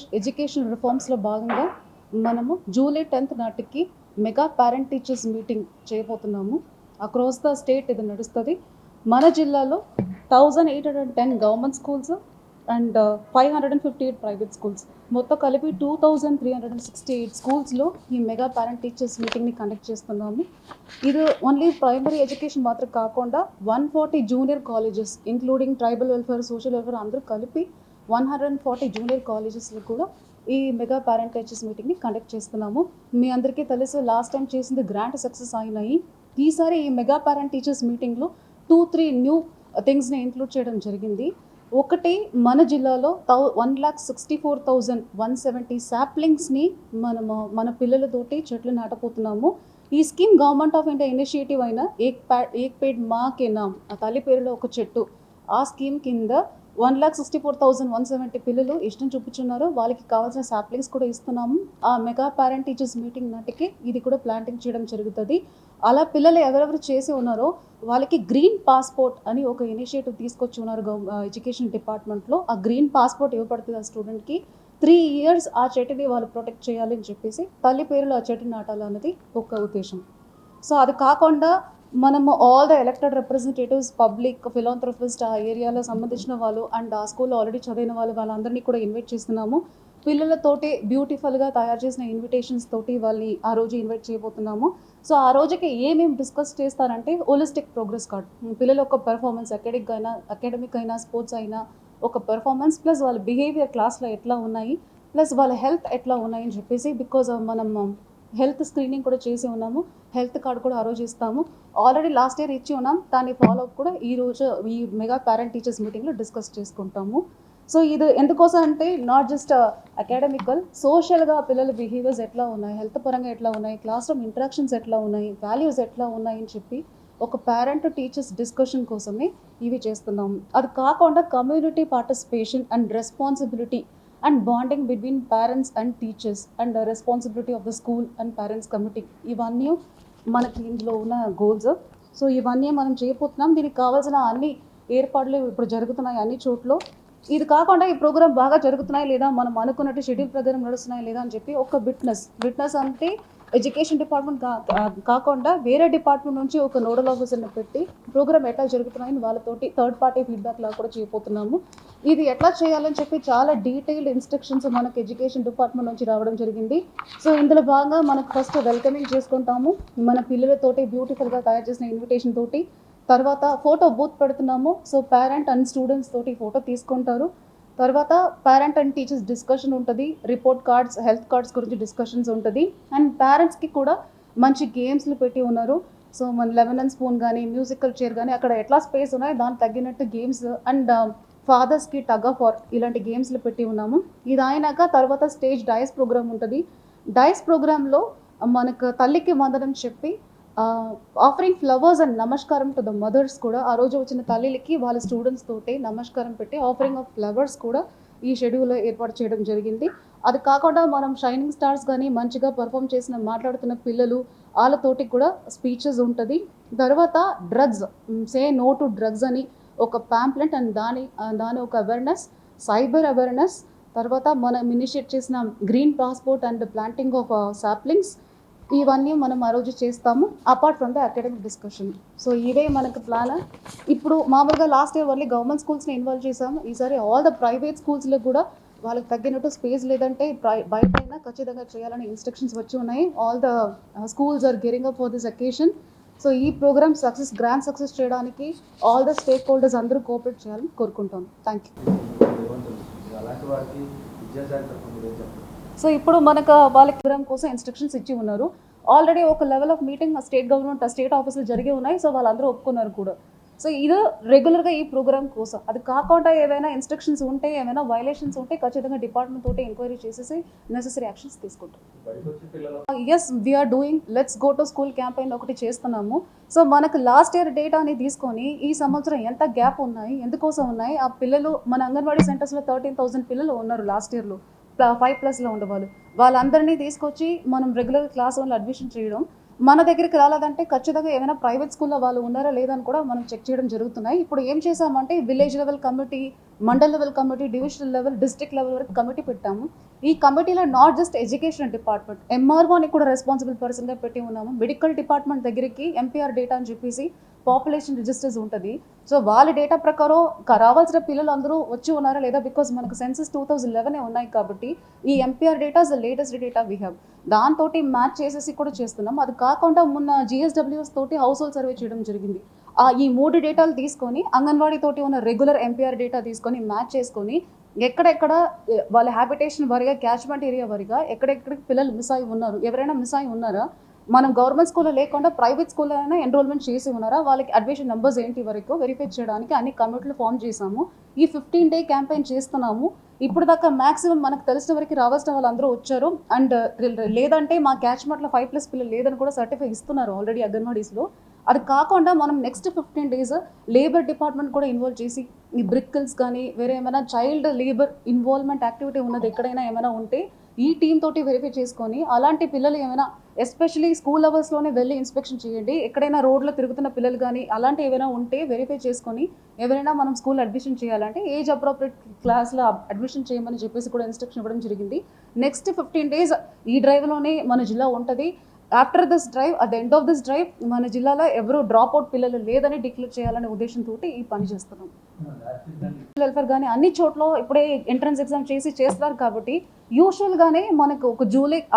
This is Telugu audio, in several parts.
ఆంధ్రప్రదేశ్ ఎడ్యుకేషన్ రిఫార్మ్స్లో భాగంగా మనము జూలై 10th నాటికి మెగా పేరెంట్ టీచర్స్ మీటింగ్ చేయబోతున్నాము. అక్రాస్ ద స్టేట్ ఇది నడుస్తుంది. మన జిల్లాలో 1810 government schools and 558 private schools, మొత్తం కలిపి 2368 స్కూల్స్లో ఈ మెగా పేరెంట్ టీచర్స్ మీటింగ్ని కండక్ట్ చేస్తున్నాము. ఇది ఓన్లీ ప్రైమరీ ఎడ్యుకేషన్ మాత్రం కాకుండా 140 junior colleges including tribal welfare, social welfare అందరూ కలిపి 140 జూనియర్ కాలేజెస్లో కూడా ఈ మెగా పేరెంట్ టీచర్స్ మీటింగ్ని కండక్ట్ చేస్తున్నాము. మీ అందరికీ తెలుసు, లాస్ట్ టైం చేసింది గ్రాండ్ సక్సెస్ అయినాయి. ఈసారి ఈ మెగా పేరెంట్ టీచర్స్ మీటింగ్లో 2-3 న్యూ థింగ్స్ని ఇంక్లూడ్ చేయడం జరిగింది. ఒకటి, మన జిల్లాలో 1,64,170 సాప్లింగ్స్ని మన పిల్లలతోటి చెట్లు నాటపోతున్నాము. ఈ scheme government of India initiative అయిన ఏక్ పేడ్ మా కే నామ్, ఆ తల్లి పేరులో ఒక చెట్టు, ఆ స్కీమ్ కింద 1,64,170 పిల్లలు ఇష్టం చూపుతున్నారు. వాళ్ళకి కావాల్సిన సాప్లింగ్స్ కూడా ఇస్తున్నాము. ఆ మెగా పేరెంట్ టీచర్స్ మీటింగ్ నాటికి ఇది కూడా ప్లాంటింగ్ చేయడం జరుగుతుంది. అలా పిల్లలు ఎవరెవరు చేసి ఉన్నారో వాళ్ళకి గ్రీన్ పాస్పోర్ట్ అని ఒక ఇనిషియేటివ్ తీసుకొచ్చి ఉన్నారు ఎడ్యుకేషన్ డిపార్ట్మెంట్లో. ఆ గ్రీన్ పాస్పోర్ట్ ఇవ్వబడుతుంది ఆ స్టూడెంట్కి. 3 years ఆ చెట్టుని వాళ్ళు ప్రొటెక్ట్ చేయాలని చెప్పేసి తల్లి పేరులో ఆ చెట్టుని నాటాలన్నది ఒక ఉద్దేశం. సో అది కాకుండా మనము all the elected representatives, public, philanthropist, ఆ ఏరియాలో సంబంధించిన వాళ్ళు అండ్ ఆ స్కూల్లో ఆల్రెడీ చదివిన వాళ్ళందరినీ కూడా ఇన్వైట్ చేస్తున్నాము. పిల్లలతోటి బ్యూటిఫుల్గా తయారు చేసిన ఇన్విటేషన్స్ తోటి వాళ్ళని ఆ రోజు ఇన్వైట్ చేయబోతున్నాము. సో ఆ రోజుకి ఏమేమి డిస్కస్ చేస్తారంటే హోలిస్టిక్ ప్రోగ్రెస్ కార్డ్, పిల్లల యొక్క పెర్ఫార్మెన్స్, అకాడమిక్ అయినా స్పోర్ట్స్ అయినా ఒక పెర్ఫార్మెన్స్, ప్లస్ వాళ్ళ బిహేవియర్ క్లాస్లో ఎట్లా ఉన్నాయి, ప్లస్ వాళ్ళ హెల్త్ ఎట్లా ఉన్నాయని చెప్పేసి, బికాజ్ మనం హెల్త్ స్క్రీనింగ్ కూడా చేసి ఉన్నాము. హెల్త్ కార్డ్ కూడా ఆ రోజు ఇస్తాము. ఆల్రెడీ లాస్ట్ ఇయర్ ఇచ్చి ఉన్నాం. దాని ఫాలోఅప్ కూడా ఈ మెగా పేరెంట్ టీచర్స్ మీటింగ్లో డిస్కస్ చేసుకుంటాము. సో ఇది ఎందుకోసం అంటే నాట్ జస్ట్ అకాడమికల్, సోషల్గా పిల్లల బిహేవియర్స్ ఎట్లా ఉన్నాయి, హెల్త్ పరంగా ఎట్లా ఉన్నాయి, క్లాస్ రూమ్ ఇంటరాక్షన్స్ ఎట్లా ఉన్నాయి, వాల్యూస్ ఎట్లా ఉన్నాయి అని చెప్పి ఒక పేరెంట్ టీచర్స్ డిస్కషన్ కోసమే ఇవి చేస్తున్నాము. అది కాకుండా community participation and responsibility and bonding between parents and teachers and responsibility of the school and parents committee, ఇవన్నీ మనకి ఇందులో ఉన్న గోల్స్. సో ఇవన్నీ మనం చేయబోతున్నాం. దీనికి కావాల్సిన అన్ని ఏర్పాట్లు ఇప్పుడు జరుగుతున్నాయి అన్ని చోట్ల. ఇది కాకుండా ఈ ప్రోగ్రామ్ బాగా జరుగుతున్నాయి లేదా, మనం అనుకున్నట్టు షెడ్యూల్ ప్రకారం నడుస్తున్నాయి లేదా అని చెప్పి ఒక విట్నెస్ అంటే ఎడ్యుకేషన్ డిపార్ట్మెంట్ కాకుండా వేరే డిపార్ట్మెంట్ నుంచి ఒక నోడల్ ఆఫీసర్ని పెట్టి ప్రోగ్రామ్ ఎట్లా జరుగుతున్నాయని వాళ్ళతోటి థర్డ్ పార్టీ ఫీడ్బ్యాక్ లాగా కూడా చేయబోతున్నాము. ఇది ఎట్లా చేయాలని చెప్పి చాలా డీటెయిల్డ్ ఇన్స్ట్రక్షన్స్ మనకు ఎడ్యుకేషన్ డిపార్ట్మెంట్ నుంచి రావడం జరిగింది. సో ఇందులో భాగంగా మనకు ఫస్ట్ వెల్కమింగ్ చేసుకుంటాము. మన పిల్లలతోటి బ్యూటిఫుల్గా తయారు చేసిన ఇన్విటేషన్ తోటి, తర్వాత ఫోటో బూత్ పెడుతున్నాము. సో పేరెంట్ అండ్ స్టూడెంట్స్ తోటి ఫోటో తీసుకుంటారు. తర్వాత పేరెంట్ అండ్ టీచర్స్ డిస్కషన్ ఉంటుంది. రిపోర్ట్ కార్డ్స్, హెల్త్ కార్డ్స్ గురించి డిస్కషన్స్ ఉంటుంది. అండ్ పేరెంట్స్కి కూడా మంచి గేమ్స్లు పెట్టి ఉన్నారు. సో మన లెమన్ అండ్ స్పూన్ కానీ, మ్యూజికల్ చైర్ కానీ, అక్కడ ఎట్లా స్పేస్ ఉన్నాయో దానికి తగ్గినట్టు గేమ్స్ అండ్ ఫాదర్స్కి టగ్ ఆఫ్ వార్ ఇలాంటి గేమ్స్లు పెట్టి ఉన్నాము. ఇది అయినాక తర్వాత స్టేజ్ డైస్ ప్రోగ్రామ్ ఉంటుంది. డైస్ ప్రోగ్రాంలో మనకు తల్లికి వందనం చెప్పి ఆఫరింగ్ ఫ్లవర్స్ అండ్ నమస్కారం టు ద మదర్స్ కూడా, ఆ రోజు వచ్చిన తల్లికి వాళ్ళ స్టూడెంట్స్ తోటి నమస్కారం పెట్టి ఆఫరింగ్ ఆఫ్ ఫ్లవర్స్ కూడా ఈ షెడ్యూల్లో ఏర్పాటు చేయడం జరిగింది. అది కాకుండా మనం షైనింగ్ స్టార్స్ కానీ, మంచిగా పర్ఫామ్ చేసిన మాట్లాడుతున్న పిల్లలు వాళ్ళతోటి కూడా స్పీచెస్ ఉంటుంది. తర్వాత drugs, say no to drugs అని ఒక ప్యాంప్లెట్ అండ్ దాని ఒక అవేర్నెస్, సైబర్ అవేర్నెస్, తర్వాత మనం ఇనిషియేట్ చేసిన green passport and planting of saplings, ఇవన్నీ మనం ఆ రోజు చేస్తాము. Apart from the academic discussion. So ఇవే మనకు ప్లాన్. ఇప్పుడు మామూలుగా లాస్ట్ ఇయర్ ఓన్లీ గవర్నమెంట్ స్కూల్స్ని ఇన్వాల్వ్ చేసాము. ఈసారి ఆల్ ద ప్రైవేట్ స్కూల్స్లో కూడా వాళ్ళకి తగ్గినట్టు స్పేస్ లేదంటే బయట అయినా ఖచ్చితంగా చేయాలని ఇన్స్ట్రక్షన్స్ వచ్చి ఉన్నాయి. All the schools are gearing up for this occasion. So ఈ ప్రోగ్రామ్ గ్రాండ్ సక్సెస్ చేయడానికి ఆల్ ద స్టేక్ హోల్డర్స్ అందరూ కోఆపరేట్ చేయాలని కోరుకుంటాను. Thank you. సో ఇప్పుడు మనకు వాళ్ళకి ప్రోగ్రామ్ కోసం ఇన్స్ట్రక్షన్స్ ఇచ్చి ఉన్నారు. ఆల్రెడీ ఒక level of meeting state government, state ఆఫీసులు జరిగి ఉన్నాయి. సో వాళ్ళందరూ ఒప్పుకున్నారు కూడా. సో ఇది రెగ్యులర్గా ఈ ప్రోగ్రామ్ కోసం. అది కాకుండా ఏవైనా ఇన్స్ట్రక్షన్స్ ఉంటే, ఏమైనా వైలేషన్స్ ఉంటే ఖచ్చితంగా డిపార్ట్మెంట్ తోటి ఎంక్వైరీ చేసేసి నెసెసరీ యాక్షన్స్ తీసుకుంటాం. Yes, we are doing let's go to school campaign ఒకటి చేస్తున్నాము. సో మనకు లాస్ట్ ఇయర్ డేటాని తీసుకొని ఈ సంవత్సరం ఎంత గ్యాప్ ఉన్నాయి, ఎందుకోసం ఉన్నాయి, ఆ పిల్లలు మన అంగన్వాడీ సెంటర్స్లో 13,000 పిల్లలు ఉన్నారు లాస్ట్ ఇయర్లో 5+లో ఉండేవాళ్ళు. వాళ్ళందరినీ తీసుకొచ్చి మనం రెగ్యులర్ క్లాస్ వన్లో అడ్మిషన్ చేయడం, మన దగ్గరికి రాలేదంటే ఖచ్చితంగా ఏమైనా ప్రైవేట్ స్కూల్లో వాళ్ళు ఉన్నారా లేదా అని కూడా మనం చెక్ చేయడం జరుగుతున్నాయి. ఇప్పుడు ఏం చేసామంటే village level committee, mandal level committee, divisional level, district level వరకు కమిటీ పెట్టాము. ఈ కమిటీలో నాట్ జస్ట్ ఎడ్యుకేషన్ డిపార్ట్మెంట్, ఎంఆర్ఓని కూడా రెస్పాన్సిబుల్ పర్సన్గా పెట్టి ఉన్నాము. మెడికల్ డిపార్ట్మెంట్ దగ్గరికి ఎంపీఆర్ డేటా అని చెప్పేసి పాపులేషన్ రిజిస్టర్స్ ఉంటుంది. సో వాళ్ళ డేటా ప్రకారం రావాల్సిన పిల్లలు అందరూ వచ్చి ఉన్నారా లేదా, బికాజ్ మనకు సెన్సస్ 2011 ఉన్నాయి కాబట్టి ఈ MPR data is the latest data we have. దాంతో మ్యాచ్ చేసేసి కూడా చేస్తున్నాం. అది కాకుండా మొన్న జిఎస్డబ్ల్యూఎస్ తోటి హౌస్ హోల్డ్ సర్వే చేయడం జరిగింది. ఈ 3 డేటాలు తీసుకొని అంగన్వాడీ తోటి ఉన్న రెగ్యులర్ ఎంపీఆర్ డేటా తీసుకొని మ్యాచ్ చేసుకొని ఎక్కడెక్కడ వాళ్ళ హ్యాబిటేషన్ వారిగా, క్యాచ్మెంట్ ఏరియా వారిగా ఎక్కడెక్కడికి పిల్లలు మిస్ అయి ఉన్నారు, ఎవరైనా మిస్ అయి ఉన్నారా, మనం గవర్నమెంట్ స్కూల్లో లేకుండా ప్రైవేట్ స్కూల్లో అయినా ఎన్రోల్మెంట్ చేసి ఉన్నారా, వాళ్ళకి అడ్మిషన్ నెంబర్స్ ఏంటి వరకు వెరిఫై చేయడానికి అన్ని కమిటీలు ఫామ్ చేశాము. ఈ 15 day క్యాంపెయిన్ చేస్తున్నాము. ఇప్పుడు దాకా మ్యాక్సిమం మనకు తెలిసిన వరకు రావాల్సిన వాళ్ళందరూ వచ్చారు. అండ్ లేదంటే మా క్యాచ్మెంట్లో 5+ పిల్లలు లేదని కూడా సర్టిఫై ఇస్తున్నారు ఆల్రెడీ అంగన్వాడీస్లో. అది కాకుండా మనం నెక్స్ట్ 15 days లేబర్ డిపార్ట్మెంట్ కూడా ఇన్వాల్వ్ చేసి ఈ బ్రిక్కల్స్ కానీ వేరే ఏమైనా చైల్డ్ లేబర్ ఇన్వాల్వ్మెంట్ యాక్టివిటీ ఉన్నది ఎక్కడైనా ఏమైనా ఉంటే ఈ టీమ్ తోటి వెరిఫై చేసుకొని అలాంటి పిల్లలు ఏమైనా ఎస్పెషలీ స్కూల్ లెవెల్స్లోనే వెళ్ళి ఇన్స్పెక్షన్ చేయండి. ఎక్కడైనా రోడ్లో తిరుగుతున్న పిల్లలు కానీ అలాంటి ఏమైనా ఉంటే వెరిఫై చేసుకొని ఎవరైనా మనం స్కూల్ అడ్మిషన్ చేయాలంటే ఏజ్ అప్రోప్రియేట్ క్లాస్లో అడ్మిషన్ చేయమని చెప్పేసి కూడా ఇన్స్ట్రక్షన్ ఇవ్వడం జరిగింది. నెక్స్ట్ 15 days ఈ డ్రైవ్లోనే మన జిల్లా ఉంటుంది. After this drive, at the end of this drive మన జిల్లాలో ఎవరు డ్రాప్అవుట్ పిల్లలు లేదని డిక్లేర్ చేయాలనే ఉద్దేశంతో ఈ పని చేస్తున్నాం. వెల్ఫేర్ కానీ అన్ని చోట్ల ఇప్పుడే ఎంట్రన్స్ ఎగ్జామ్ చేస్తారు కాబట్టి యూజువల్గానే మనకు ఒక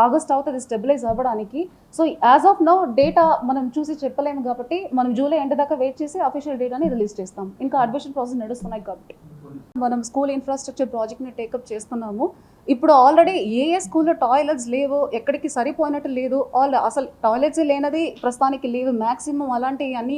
ఆగస్ట్ అవుతుంది స్టెబిలైజ్ అవ్వడానికి. So as of now data మనం చూసి చెప్పలేము కాబట్టి మనం జూలై ఎండ్ దాకా వెయిట్ చేసి అఫీషియల్ డేటాని రిలీజ్ చేస్తాం. ఇంకా అడ్మిషన్ ప్రాసెస్ నడుస్తున్నాయి కాబట్టి మనం స్కూల్ ఇన్ఫ్రాస్ట్రక్చర్ ప్రాజెక్ట్ని టేకప్ చేస్తున్నాము. ఇప్పుడు ఆల్రెడీ ఏ స్కూల్లో టాయిలెట్స్ లేవు, ఎక్కడికి సరిపోయినట్టు లేదు, అసలు టాయిలెట్స్ లేనది ప్రస్తుతానికి లేవు మ్యాక్సిమం. అలాంటివి అన్నీ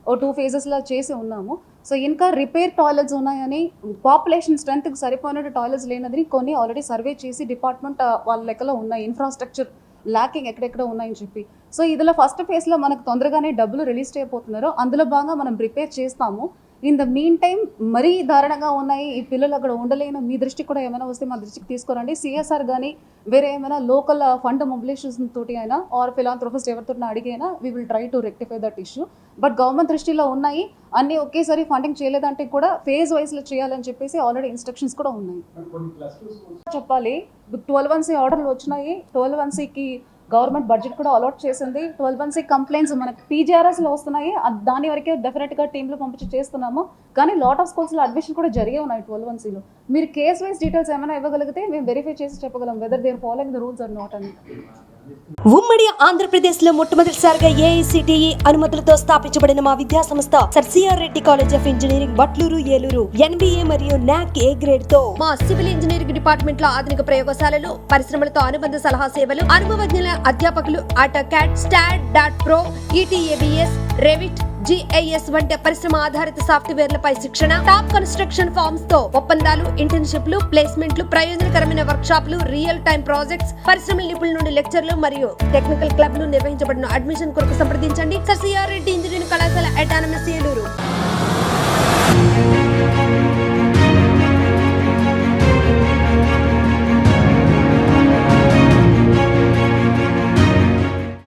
2 phases చేసి ఉన్నాము. సో ఇంకా రిపేర్ టాయిలెట్స్ ఉన్నాయని, పాపులేషన్ స్ట్రెంత్కి సరిపోయినట్టు టాయిలెట్స్ లేనదని కొన్ని ఆల్రెడీ సర్వే చేసి డిపార్ట్మెంట్ వాళ్ళ లెక్కలో ఉన్నాయి, ఇన్ఫ్రాస్ట్రక్చర్ ల్యాకింగ్ ఎక్కడెక్కడ ఉన్నాయని చెప్పి. సో ఇందులో ఫస్ట్ ఫేజ్లో మనకు తొందరగానే డబ్బులు రిలీజ్ చేయబోతున్నారు. అందులో భాగంగా మనం ప్రిపేర్ చేస్తాము. ఇన్ ద మీన్ టైం మరీ దారుణంగా ఉన్నాయి ఈ పిల్లలు, అక్కడ ఉండలేను, మీ దృష్టికి కూడా ఏమైనా వస్తే మా దృష్టికి తీసుకురండి. సిఎస్ఆర్ కానీ వేరే ఏమైనా లోకల్ ఫండ్ మొబిలైజేషన్ తోటి అయినా ఆర్ ఫిలాంథ్రోపిస్ట్ ఎవరితో అడిగైనా we will try to rectify that issue. But government దృష్టిలో ఉన్నాయి, అన్నీ ఒకేసారి ఫండింగ్ చేయలేదంటే కూడా ఫేజ్ వైజ్లో చేయాలని చెప్పేసి ఆల్రెడీ ఇన్స్ట్రక్షన్స్ కూడా ఉన్నాయి. చెప్పాలి 12(1)C ఆర్డర్లు వచ్చినాయి. 12(1)Cకి గవర్నమెంట్ బడ్జెట్ కూడా అలాట్ చేసింది. 12(1)C కంప్లైంట్స్ మనకి పీజీఆర్ఎస్లో వస్తున్నాయి. దాని వరకే డెఫినెట్గా టీంలో పంపించి చేస్తున్నాము. కానీ లాట్ ఆఫ్ స్కూల్స్లో అడ్మిషన్ కూడా జరిగే ఉన్నాయి 12(1)Cలో. మీరు కేస్ వైజ్ డీటెయిల్స్ ఏమైనా ఇవ్వగలిగితే మేము వెరిఫై చేసి చెప్పగలం whether they are following the rules or not అని. ఉమ్మడి ఆంధ్రప్రదేశ్ లో మొట్టమొదటిసారిగా ఏఐసిటిఈ అనుమతులతో స్థాపించబడిన మా విద్యా సంస్థ sir CR Reddy college of engineering, Batluru, Eluru. NBA మరియు NAC A గ్రేడ్ తో మా సివిల్ ఇంజనీరింగ్ డిపార్ట్మెంట్ లో ఆధునిక ప్రయోగశాలలు, పరిశ్రమలతో అనుబంధ సలహా సేవలు, అనుభవజ్ఞుల అధ్యాపకులు, AutoCAD, STAAD.Pro, ETABS, Revit, GIS వంటి పరిశ్రమ ఆధారిత సాఫ్ట్వేర్లపై శిక్షణ, టాప్ కన్స్ట్రక్షన్ ఫార్మ్స్ తో ఒప్పందాలు, ఇంటర్న్షిప్లు, ప్లేస్మెంట్లు, ప్రయోజనకరమైన వర్క్ షాప్లు, రియల్ టైమ్ ప్రాజెక్ట్స్, పరిశ్రమల నిపుణుల నుండి లెక్చర్లు మరియు టెక్నికల్ క్లబ్లు నిర్వహించబడిన. అడ్మిషన్ కొరకు సంప్రదించండి. సర్ సిఆర్ రెడ్డి ఇంజనీరింగ్ కళాశాల, అటానమస్, ఏలూరు.